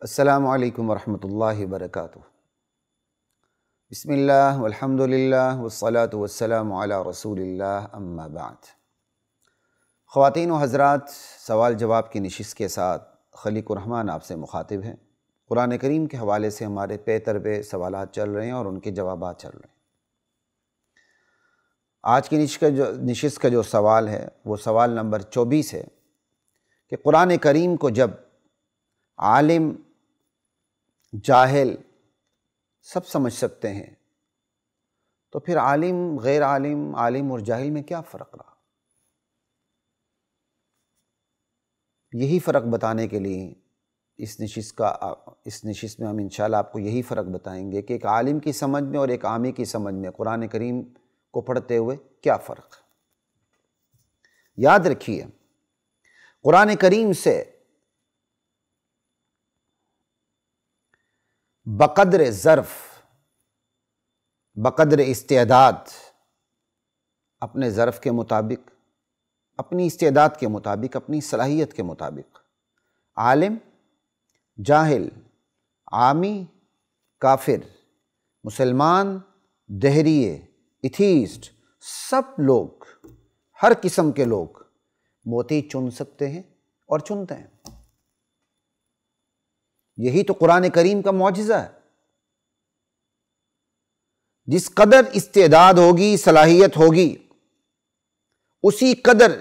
السلام علیکم ورحمۃ اللہ وبرکاتہ۔ بسم اللہ والحمد للہ والصلاة والسلام علی رسول اللہ، اما بعد۔ خواتین و حضرات، سوال جواب کی نشست کے ساتھ خلیق الرحمن آپ سے مخاطب ہیں۔ قرآن کریم کے حوالے سے ہمارے پے در پے سوالات چل رہے ہیں اور ان کے جوابات چل رہے ہیں۔ آج کی نشست کا جو سوال ہے وہ سوال نمبر 24 ہے کہ قرآن کریم کو جب عالم جاہل سب سمجھ سکتے ہیں تو پھر عالم غیر عالم، عالم اور جاہل میں کیا فرق رہا؟ یہی فرق بتانے کے لیے اس نشست میں ہم انشاءاللہ آپ کو یہی فرق بتائیں گے کہ ایک عالم کی سمجھ میں اور ایک عامی کی سمجھ میں قرآن کریم کو پڑھتے ہوئے کیا فرق ہے۔ یاد رکھیے، قرآن کریم سے بقدر ظرف، بقدر استعداد، اپنے ظرف کے مطابق، اپنی استعداد کے مطابق، اپنی صلاحیت کے مطابق عالم، جاہل، عامی، کافر، مسلمان، دہریے، ایتھیسٹ، سب لوگ، ہر قسم کے لوگ موتی چن سکتے ہیں اور چنتے ہیں۔ یہی تو قرآن کریم کا معجزہ ہے۔ جس قدر استعداد ہوگی، صلاحیت ہوگی، اسی قدر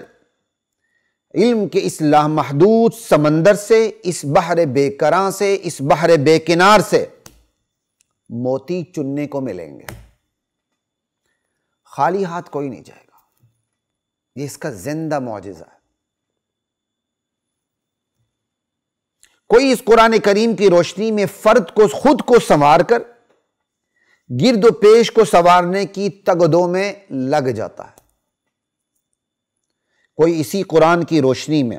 علم کے اس لامحدود سمندر سے، اس بحر بے کراں سے، اس بحر بے کنار سے موتی چننے کو ملیں گے۔ خالی ہاتھ کوئی نہیں جائے گا۔ یہ اس کا زندہ معجزہ ہے۔ کوئی اس قرآن کریم کی روشنی میں فرد کو خود کو سنوار کر گرد و پیش کو سنوارنے کی تگدوں میں لگ جاتا ہے۔ کوئی اسی قرآن کی روشنی میں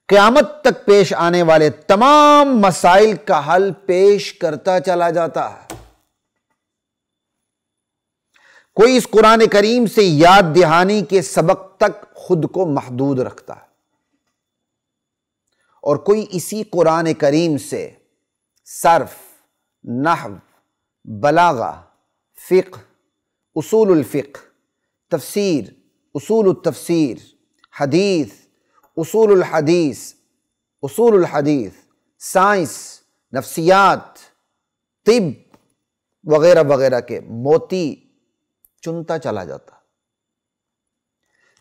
قیامت تک پیش آنے والے تمام مسائل کا حل پیش کرتا چلا جاتا ہے۔ کوئی اس قرآن کریم سے یاد دہانی کے سبق تک خود کو محدود رکھتا ہے، اور کوئی اسی قرآن کریم سے صرف، نحو، بلاغہ، فقہ، اصول الفقہ، تفسیر، اصول التفسیر، حدیث، اصول الحدیث، اصول الحدیث، سائنس، نفسیات، طب وغیرہ وغیرہ کے موتی چنتا چلا جاتا۔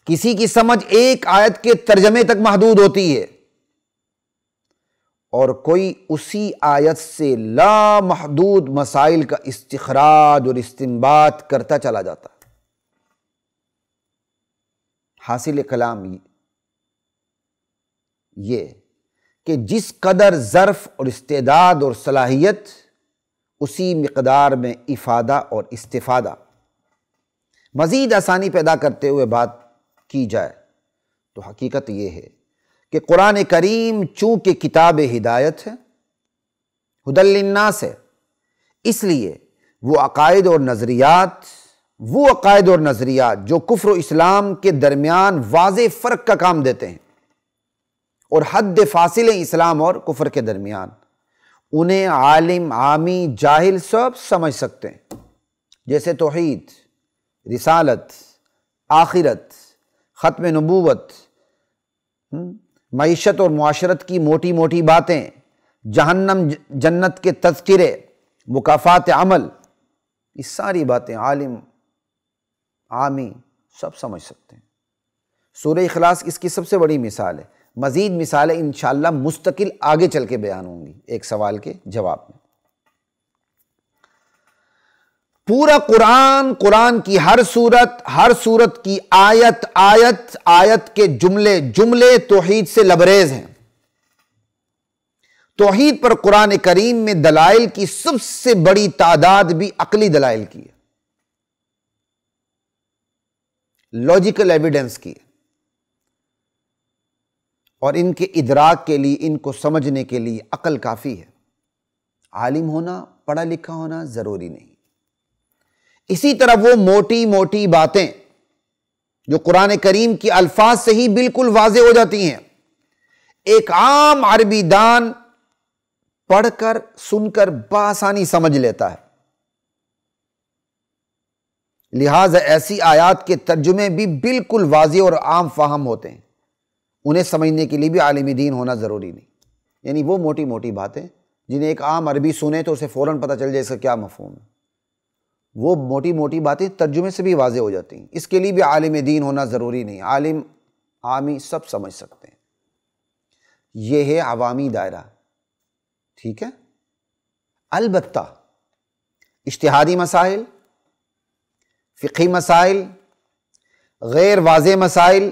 کسی کی سمجھ ایک آیت کے ترجمے تک محدود ہوتی ہے، اور کوئی اسی آیت سے لامحدود مسائل کا استخراج اور استنباط کرتا چلا جاتا ہے۔ حاصل کلام یہ کہ جس قدر ظرف اور استعداد اور صلاحیت، اسی مقدار میں افادہ اور استفادہ۔ مزید آسانی پیدا کرتے ہوئے بات کی جائے تو حقیقت یہ ہے کہ قرآن کریم چونکہ کتاب ہدایت ہے، ہدی للناس ہے، اس لیے وہ عقائد اور نظریات جو کفر و اسلام کے درمیان واضح فرق کا کام دیتے ہیں اور حد فاصل اسلام اور کفر کے درمیان، انہیں عالم، عامی، جاہل سب سمجھ سکتے ہیں۔ جیسے توحید، رسالت، آخرت، ختم نبوت، معیشت اور معاشرت کی موٹی موٹی باتیں، جہنم جنت کے تذکرے، مکافات عمل، یہ ساری باتیں عالم، عامی سب سمجھ سکتے ہیں۔ سورہ اخلاص اس کی سب سے بڑی مثال ہے۔ مزید مثالیں انشاءاللہ مستقل آگے چل کے بیان ہوں گی ایک سوال کے جواب میں۔ پورا قرآن کی ہر سورت کی آیت کے جملے توحید سے لبریز ہیں۔ توحید پر قرآن کریم میں دلائل کی سب سے بڑی تعداد بھی عقلی دلائل کی ہے، لاجیکل ایویڈنس کی ہے، اور ان کے ادراک کے لیے، ان کو سمجھنے کے لیے عقل کافی ہے۔ عالم ہونا، پڑھا لکھا ہونا ضروری نہیں۔ اسی طرح وہ موٹی موٹی باتیں جو قرآن کریم کی الفاظ سے ہی بالکل واضح ہو جاتی ہیں، ایک عام عربی دان پڑھ کر سن کر بآسانی سمجھ لیتا ہے۔ لہٰذا ایسی آیات کے ترجمے بھی بالکل واضح اور عام فہم ہوتے ہیں، انہیں سمجھنے کے لیے بھی عالم دین ہونا ضروری نہیں۔ یعنی وہ موٹی موٹی باتیں جنہیں ایک عام عربی سنے تو اسے فوراً پتہ چل جائے اس کا کیا مفہوم ہے، وہ موٹی موٹی باتیں ترجمے سے بھی واضح ہو جاتی ہیں، اس کے لیے بھی عالم دین ہونا ضروری نہیں، عالم عامی سب سمجھ سکتے ہیں۔ یہ ہے عوامی دائرہ، ٹھیک ہے۔ البتہ اجتہادی مسائل، فقہی مسائل، غیر واضح مسائل،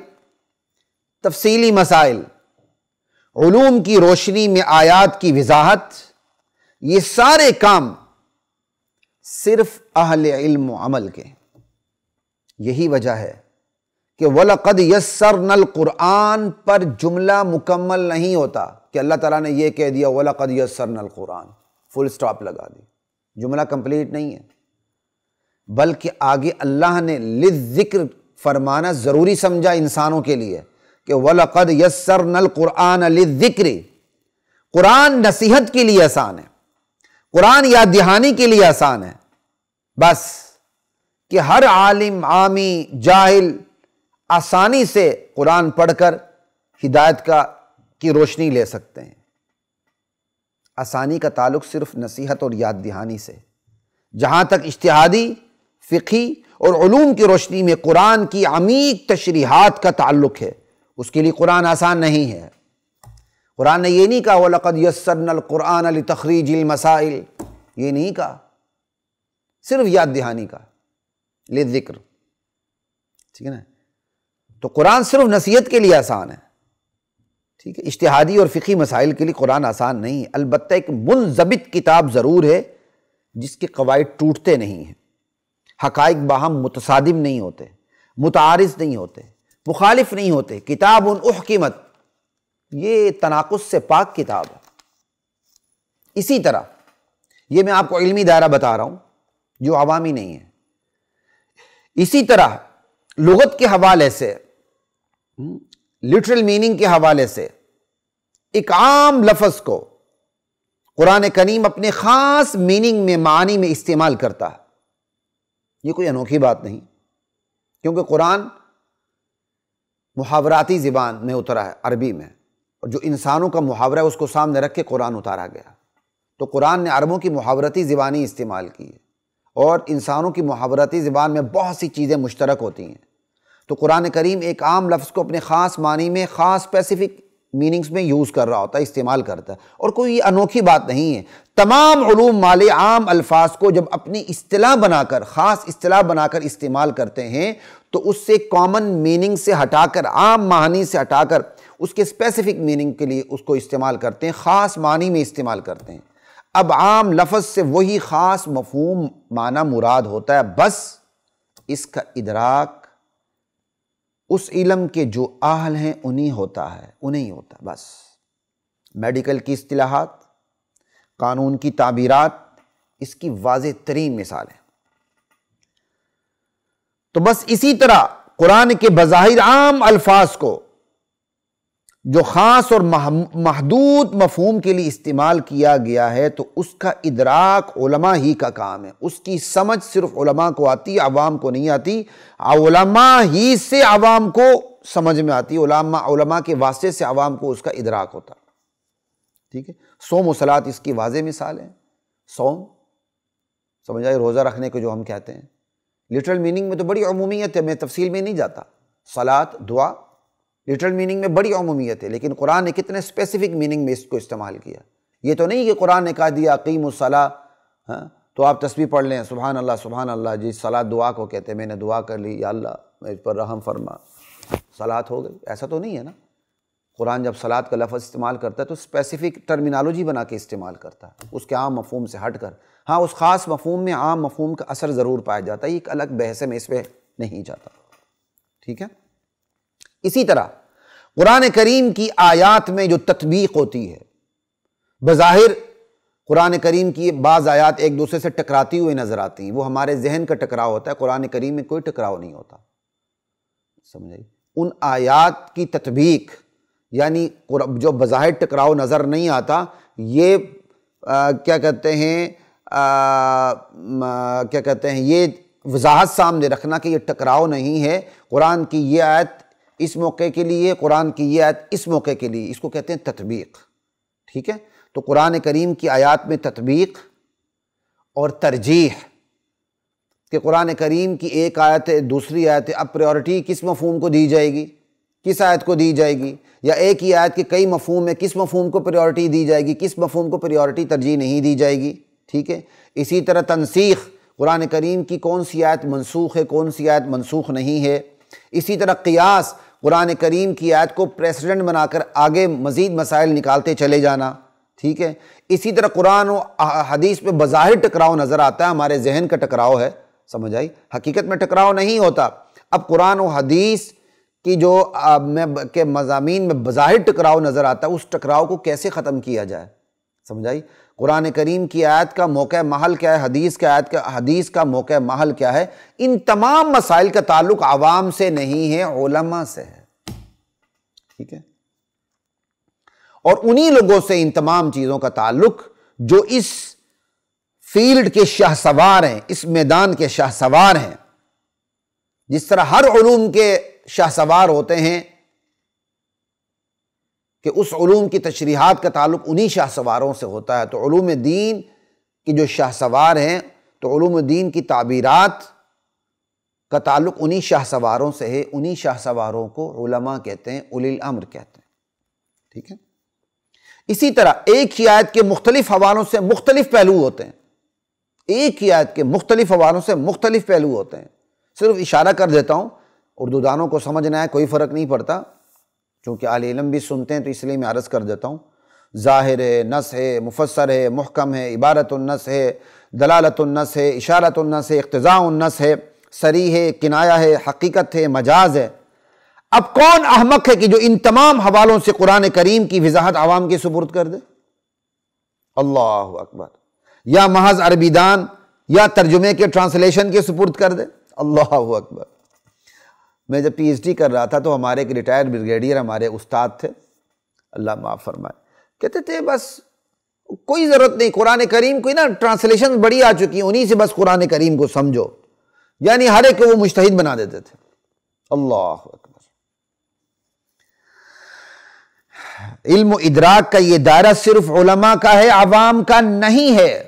تفصیلی مسائل، علوم کی روشنی میں آیات کی وضاحت، یہ سارے کام صرف اہل علم و عمل کے۔ یہی وجہ ہے کہ وَلَقَدْ يَسَّرْنَا الْقُرْآنَ پر جملہ مکمل نہیں ہوتا کہ اللہ تعالیٰ نے یہ کہہ دیا وَلَقَدْ يَسَّرْنَا الْقُرْآنَ، فل سٹاپ لگا دی، جملہ کمپلیٹ نہیں ہے، بلکہ آگے اللہ نے للذکر فرمانا ضروری سمجھا انسانوں کے لیے کہ وَلَقَدْ يَسَّرْنَا الْقُرْآنَ لِلذِّكْرِ، قرآن نصیحت کے لیے آسان ہے، قرآن یاد دہانی کے لیے آسان ہے، بس کہ ہر عالم عامی جاہل آسانی سے قرآن پڑھ کر ہدایت کی روشنی لے سکتے ہیں۔ آسانی کا تعلق صرف نصیحت اور یاد دہانی سے۔ جہاں تک اجتہادی، فقہی اور علوم کی روشنی میں قرآن کی عمیق تشریحات کا تعلق ہے، اس کے لیے قرآن آسان نہیں ہے۔ قرآن نے یہ نہیں کہا وَلَقَدْ يَسَّرْنَا الْقُرْآنَ لِتَخْرِيجِ الْمَسَائِلِ، یہ نہیں کہا، صرف یاد دہانی کا للذکر، ٹھیک ہے نا۔ تو قرآن صرف نصیحت کے لیے آسان ہے، ٹھیک ہے۔ اجتہادی اور فقہی مسائل کے لیے قرآن آسان نہیں ہے، البتہ ایک منضبط کتاب ضرور ہے جس کے قواعد ٹوٹتے نہیں ہیں، حقائق باہم متصادم نہیں ہوتے، متعارض نہیں ہوتے، مخالف نہیں ہوتے۔ کتاب احکمت، یہ تناقض سے پاک کتاب ہے۔ اسی طرح یہ میں آپ کو علمی دائرہ بتا رہا ہوں جو عوامی نہیں ہے۔ اسی طرح لغت کے حوالے سے، لٹرل میننگ کے حوالے سے ایک عام لفظ کو قرآن کریم اپنے خاص میننگ میں، معنی میں استعمال کرتا ہے، یہ کوئی انوکھی بات نہیں، کیونکہ قرآن محاوراتی زبان میں اترا ہے، عربی میں، اور جو انسانوں کا محاورہ ہے اس کو سامنے رکھ کے قرآن اتارا گیا، تو قرآن نے عربوں کی محاورتی زبانی استعمال کی ہے، اور انسانوں کی محاورتی زبان میں بہت سی چیزیں مشترک ہوتی ہیں، تو قرآن کریم ایک عام لفظ کو اپنے خاص معنی میں، خاص اسپیسیفک میننگز میں یوز کر رہا ہوتا ہے، استعمال کرتا ہے، اور کوئی انوکھی بات نہیں ہے۔ تمام علوم مالے عام الفاظ کو جب اپنی اصطلاح بنا کر، خاص اصطلاح بنا کر استعمال کرتے ہیں تو اس سے کامن میننگ سے ہٹا کر، عام معنی سے ہٹا کر اس کے اسپیسیفک میننگ کے لیے اس کو استعمال کرتے ہیں، خاص معنی میں استعمال کرتے ہیں۔ اب عام لفظ سے وہی خاص مفہوم معنی مراد ہوتا ہے، بس اس کا ادراک اس علم کے جو اہل ہیں انہیں ہوتا ہے، انہیں ہوتا ہے بس۔ میڈیکل کی اصطلاحات، قانون کی تعبیرات اس کی واضح ترین مثال ہے۔ تو بس اسی طرح قرآن کے بظاہر عام الفاظ کو جو خاص اور محدود مفہوم کے لیے استعمال کیا گیا ہے تو اس کا ادراک علماء ہی کا کام ہے، اس کی سمجھ صرف علماء کو آتی، عوام کو نہیں آتی، علماء ہی سے عوام کو سمجھ میں آتی، علماء کے واسطے سے عوام کو اس کا ادراک ہوتا، ٹھیک ہے۔ صوم و صلاۃ اس کی واضح مثال ہے۔ صوم سمجھ آئے، روزہ رکھنے کو جو ہم کہتے ہیں، لٹرل میننگ میں تو بڑی عمومیت ہے، میں تفصیل میں نہیں جاتا۔ صلاۃ، دعا لٹرل میننگ میں بڑی عمومیت ہے، لیکن قرآن نے کتنے اسپیسیفک میننگ میں اس کو استعمال کیا۔ یہ تو نہیں کہ قرآن نے کہا دیا اقیموا الصلاۃ، تو آپ تسبیح پڑھ لیں سبحان اللہ سبحان اللہ، جی صلاۃ دعا کو کہتے ہیں، میں نے دعا کر لی یا اللہ مجھ پر رحم فرما، صلاۃ ہو گئی، ایسا تو نہیں ہے نا۔ قرآن جب صلاۃ کا لفظ استعمال کرتا ہے تو اسپیسیفک ٹرمینالوجی بنا کے استعمال کرتا ہے، اس کے عام مفہوم سے ہٹ کر۔ ہاں اس خاص مفہوم میں عام مفہوم کا اثر ضرور پایا جاتا ہے، یہ ایک الگ بحث ہے، میں اس پہ نہیں جاتا، ٹھیک ہے۔ اسی طرح قرآن کریم کی آیات میں جو تطبیق ہوتی ہے، بظاہر قرآن کریم کی بعض آیات ایک دوسرے سے ٹکراتی ہوئی نظر آتی ہیں، وہ ہمارے ذہن کا ٹکراؤ ہوتا ہے، قرآن کریم میں کوئی ٹکراؤ نہیں ہوتا، سمجھے۔ ان آیات کی تطبیق یعنی جو بظاہر ٹکراؤ نظر نہیں آتا، یہ کیا کہتے ہیں یہ وضاحت سامنے رکھنا کہ یہ ٹکراؤ نہیں ہے، قرآن کی یہ آیت اس موقع کے لیے، قرآن کی یہ آیت اس موقع کے لیے، اس کو کہتے ہیں تطبیق، ٹھیک ہے؟ تو قرآن کریم کی آیات میں تطبیق اور ترجیح، کہ قرآن کریم کی ایک آیت ہے دوسری آیت ہے، اب پریورٹی کس مفہوم کو دی جائے گی، کس آیت کو دی جائے گی، یا ایک ہی آیت کے کئی مفہوم ہے، کس مفہوم کو پریورٹی دی جائے گی، کس مفہوم کو پریورٹی ترجیح نہیں دی جائے گی، ٹھیک ہے؟ اسی طرح تنسیخ، قرآن کریم کی کون سی آیت منسوخ ہے، کون سی آیت منسوخ نہیں ہے۔ اسی طرح قیاس، قرآن کریم کی آیت کو پریسیڈنٹ بنا کر آگے مزید مسائل نکالتے چلے جانا، ٹھیک ہے؟ اسی طرح قرآن و حدیث میں بظاہر ٹکراؤ نظر آتا ہے، ہمارے ذہن کا ٹکراؤ ہے، سمجھ آئی؟ حقیقت میں ٹکراؤ نہیں ہوتا۔ اب قرآن و حدیث کی جو کے مضامین میں بظاہر ٹکراؤ نظر آتا ہے، اس ٹکراؤ کو کیسے ختم کیا جائے، سمجھ آئی؟ قرآن کریم کی آیت کا موقع محل کیا ہے، حدیث کا موقع محل کیا ہے، ان تمام مسائل کا تعلق عوام سے نہیں ہے، علماء سے ہے، ٹھیک ہے؟ اور انہی لوگوں سے ان تمام چیزوں کا تعلق جو اس فیلڈ کے شاہ سوار ہیں، اس میدان کے شاہ سوار ہیں۔ جس طرح ہر علوم کے شاہ سوار ہوتے ہیں کہ اس علوم کی تشریحات کا تعلق انہی شاہ سواروں سے ہوتا ہے، تو علوم دین کی جو شاہ سوار ہیں، تو علوم دین کی تعبیرات کا تعلق انہی شاہ سواروں سے ہے۔ انہی شاہ سواروں کو علماء کہتے ہیں، اولی الامر کہتے ہیں، ٹھیک ہے؟ اسی طرح ایک ہی آیت کے مختلف حوالوں سے مختلف پہلو ہوتے ہیں، ایک ہی آیت کے مختلف حوالوں سے مختلف پہلو ہوتے ہیں۔ صرف اشارہ کر دیتا ہوں، اردو دانوں کو سمجھنا ہے، کوئی فرق نہیں پڑتا، چونکہ اہل علم بھی سنتے ہیں تو اس لیے میں عرض کر دیتا ہوں۔ ظاہر ہے، نص ہے، مفسر ہے، محکم ہے، عبارت النص ہے، دلالت النص ہے، اشارت النص ہے، اقتضاء النص ہے، صریح ہے، کنایہ ہے، حقیقت ہے، مجاز ہے۔ اب کون احمق ہے کہ جو ان تمام حوالوں سے قرآن کریم کی وضاحت عوام کے سپرد کر دے؟ اللہ اکبر! یا محض عربی دان یا ترجمے کے ٹرانسلیشن کے سپرد کر دے؟ اللہ اکبر! میں جب پی ایچ ڈی کر رہا تھا تو ہمارے ایک ریٹائرڈ بریگیڈیئر ہمارے استاد تھے، اللہ معاف فرمائے، کہتے تھے بس کوئی ضرورت نہیں، قرآن کریم کوئی نا ٹرانسلیشن بڑی آ چکی ہیں، انہی سے بس قرآن کریم کو سمجھو، یعنی ہر ایک کو وہ مجتہد بنا دیتے تھے۔ اللہ اکبر! علم و ادراک کا یہ دائرہ صرف علماء کا ہے، عوام کا نہیں ہے۔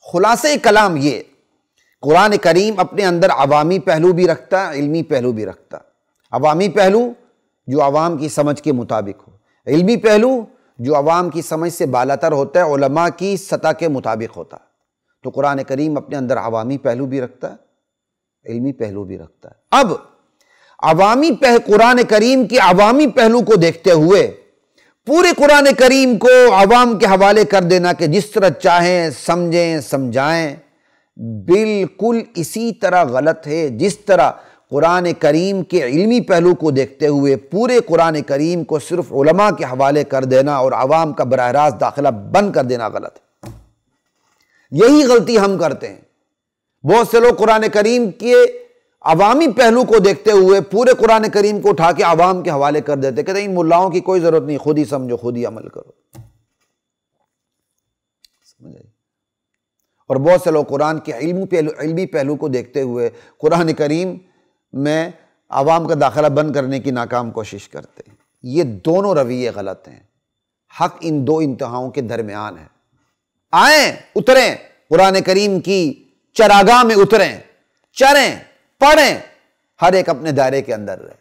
خلاصہ کلام یہ، قرآن کریم اپنے اندر عوامی پہلو بھی رکھتا ہے، علمی پہلو بھی رکھتا ہے۔ عوامی پہلو جو عوام کی سمجھ کے مطابق ہو، علمی پہلو جو عوام کی سمجھ سے بالاتر ہوتا ہے، علماء کی سطح کے مطابق ہوتا ہے۔ تو قرآن کریم اپنے اندر عوامی پہلو بھی رکھتا ہے، علمی پہلو بھی رکھتا ہے۔ اب قرآن کریم کے عوامی پہلو کو دیکھتے ہوئے پورے قرآن کریم کو عوام کے حوالے کر دینا کہ جس طرح چاہیں سمجھیں سمجھائیں، بالکل اسی طرح غلط ہے جس طرح قرآن کریم کے علمی پہلو کو دیکھتے ہوئے پورے قرآن کریم کو صرف علماء کے حوالے کر دینا اور عوام کا براہ راست داخلہ بند کر دینا غلط ہے۔ یہی غلطی ہم کرتے ہیں۔ بہت سے لوگ قرآن کریم کے عوامی پہلو کو دیکھتے ہوئے پورے قرآن کریم کو اٹھا کے عوام کے حوالے کر دیتے، کہتے ہیں ان ملاؤں کی کوئی ضرورت نہیں، خود ہی سمجھو، خود ہی عمل کرو۔ سمجھ آئی؟ اور بہت سے لوگ قرآن کے علمی پہلو کو دیکھتے ہوئے قرآن کریم میں عوام کا داخلہ بند کرنے کی ناکام کوشش کرتے ہیں۔ یہ دونوں رویے غلط ہیں۔ حق ان دو انتہاؤں کے درمیان ہے۔ آئیں، اتریں، قرآن کریم کی چراگاہ میں اتریں، چریں، پڑھیں، ہر ایک اپنے دائرے کے اندر رہے،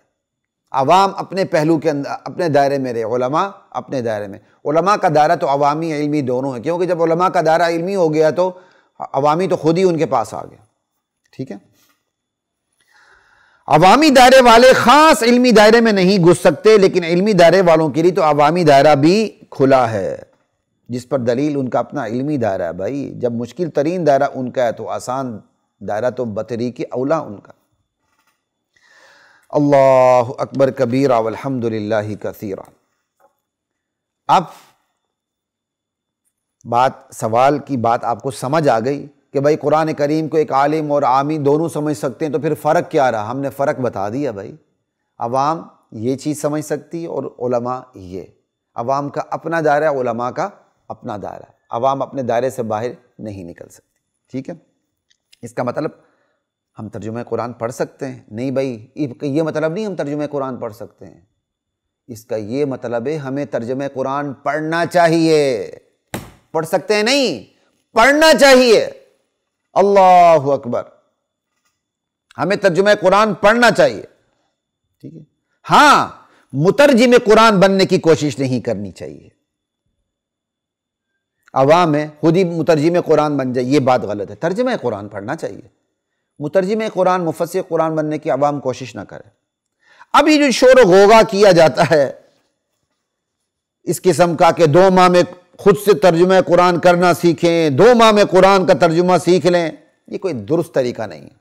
عوام اپنے پہلو کے اندر اپنے دائرے میں رہے، علماء اپنے دائرے میں۔ علماء کا دائرہ تو عوامی علمی دونوں ہے، کیونکہ جب علماء کا دائرہ علمی ہو گیا تو عوامی تو خود ہی ان کے پاس آ گیا، ٹھیک ہے؟ عوامی دائرے والے خاص علمی دائرے میں نہیں گھس سکتے، لیکن علمی دائرے والوں کے لیے تو عوامی دائرہ بھی کھلا ہے، جس پر دلیل ان کا اپنا علمی دائرہ ہے۔ بھائی جب مشکل ترین دائرہ ان کا ہے تو آسان دائرہ تو بطریق اولا ان کا۔ اللہ اکبر کبیرہ والحمد للہ کثیرہ۔ اب سوال کی بات آپ کو سمجھ آ گئی کہ بھائی قرآن کریم کو ایک عالم اور عامی دونوں سمجھ سکتے ہیں، تو پھر فرق کیا رہا؟ ہم نے فرق بتا دیا بھائی، عوام یہ چیز سمجھ سکتی ہے اور علماء یہ۔ عوام کا اپنا دائرہ، علماء کا اپنا دائرہ۔ عوام اپنے دائرے سے باہر نہیں نکل سکتی. ٹھیک ہے، اس کا مطلب ہم ترجمہ قرآن پڑھ سکتے ہیں؟ نہیں بھائی، یہ مطلب نہیں ہم ترجمہ قرآن پڑھ سکتے ہیں. اس کا یہ مطلب ہے ہمیں ترجمہ قرآن پڑھنا چاہیے. پڑھ سکتے ہیں نہیں، پڑھنا چاہیے. اللہ اکبر، ہمیں ترجمہ قرآن پڑھنا چاہیے. ٹھیک ہے، ہاں مترجم قرآن بننے کی کوشش نہیں کرنی چاہیے. عوام ہے خود ہی مترجم قرآن بن جائے، یہ بات غلط ہے. ترجمہ قرآن پڑھنا چاہیے. مترجم قرآن، مفسر قرآن بننے کی عوام کوشش نہ کرے. اب یہ جو شور و غوغا کیا جاتا ہے اس قسم کا کہ 2 ماہ میں خود سے ترجمہ قرآن کرنا سیکھیں، 2 ماہ میں قرآن کا ترجمہ سیکھ لیں، یہ کوئی درست طریقہ نہیں ہے.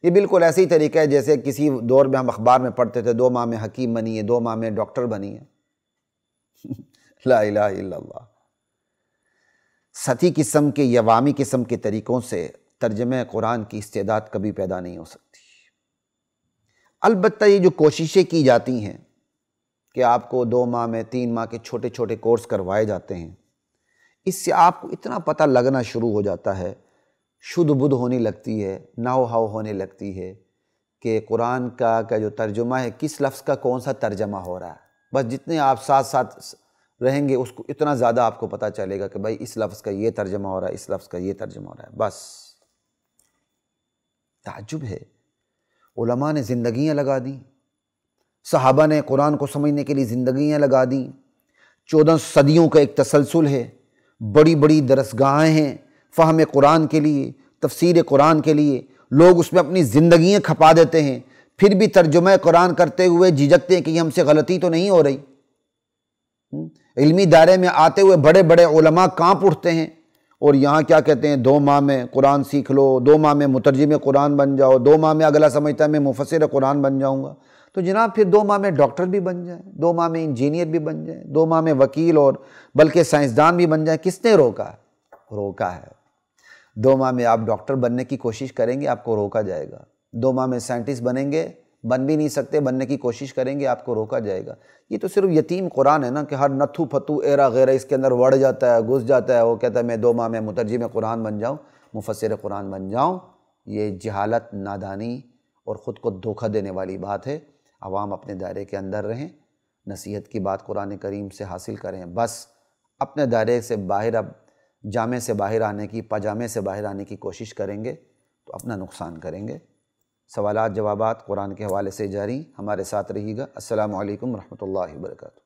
یہ بالکل ایسے ہی طریقہ ہے جیسے کسی دور میں ہم اخبار میں پڑھتے تھے 2 ماہ میں حکیم بنی ہے، 2 ماہ میں ڈاکٹر بنی ہے. لا الہ الا اللہ. سطحی قسم کے یا عوامی قسم کے طریقوں سے ترجمہ قرآن کی استعداد کبھی پیدا نہیں ہو سکتی. البتہ یہ جو کوششیں کی جاتی ہیں کہ آپ کو 2 ماہ میں 3 ماہ کے چھوٹے چھوٹے کورس کروائے جاتے ہیں، اس سے آپ کو اتنا پتہ لگنا شروع ہو جاتا ہے، شدھ بدھ ہونے لگتی ہے، ناؤ ہاؤ ہونے لگتی ہے کہ قرآن کا جو ترجمہ ہے کس لفظ کا کون سا ترجمہ ہو رہا ہے. بس جتنے آپ ساتھ ساتھ رہیں گے اس کو اتنا زیادہ آپ کو پتہ چلے گا کہ بھائی اس لفظ کا یہ ترجمہ ہو رہا ہے، اس لفظ کا یہ ترجمہ ہو رہا ہے. بس تعجب ہے، علماء نے زندگیاں لگا دیں، صحابہ نے قرآن کو سمجھنے کے لیے زندگیاں لگا دیں. 14 صدیوں کا ایک تسلسل ہے، بڑی بڑی درسگاہیں ہیں فہم قرآن کے لیے، تفسیر قرآن کے لیے. لوگ اس میں اپنی زندگیاں کھپا دیتے ہیں، پھر بھی ترجمہ قرآن کرتے ہوئے جھجکتے ہیں کہ یہ ہم سے غلطی تو نہیں ہو رہی. علمی دائرے میں آتے ہوئے بڑے بڑے علماء کانپ اٹھتے ہیں، اور یہاں کیا کہتے ہیں 2 ماہ میں قرآن سیکھ لو، 2 ماہ میں مترجم قرآن بن جاؤ، 2 ماہ میں اگلا سمجھتا ہے میں مفسر قرآن بن جاؤں گا. تو جناب پھر 2 ماہ میں ڈاکٹر بھی بن جائیں، 2 ماہ میں انجینئر بھی بن جائیں، 2 ماہ میں وکیل اور بلکہ سائنسدان بھی بن جائیں. کس نے روکا ہے؟ روکا ہے. 2 ماہ میں آپ ڈاکٹر بننے کی کوشش کریں گے، آپ کو روکا جائے گا. 2 ماہ میں سائنٹسٹ بنیں گے، بن بھی نہیں سکتے، بننے کی کوشش کریں گے، آپ کو روکا جائے گا. یہ تو صرف یتیم قرآن ہے نا کہ ہر نتھو پھتو ایرا غیرہ اس کے اندر وڑ جاتا ہے، گھس جاتا ہے. وہ کہتا ہے میں 2 ماہ میں مترجم قرآن بن جاؤں، مفسر قرآن بن جاؤں. یہ جہالت، نادانی اور خود کو دھوکہ دینے والی بات ہے. عوام اپنے دائرے کے اندر رہیں، نصیحت کی بات قرآن کریم سے حاصل کریں. بس اپنے دائرے سے باہر، اب جامے سے باہر آنے کی، پاجامے سے باہر آنے کی کوشش کریں گے تو اپنا نقصان کریں گے. سوالات جوابات قرآن کے حوالے سے جاری، ہمارے ساتھ رہیے گا. السلام علیکم ورحمۃ اللہ وبرکاتہ.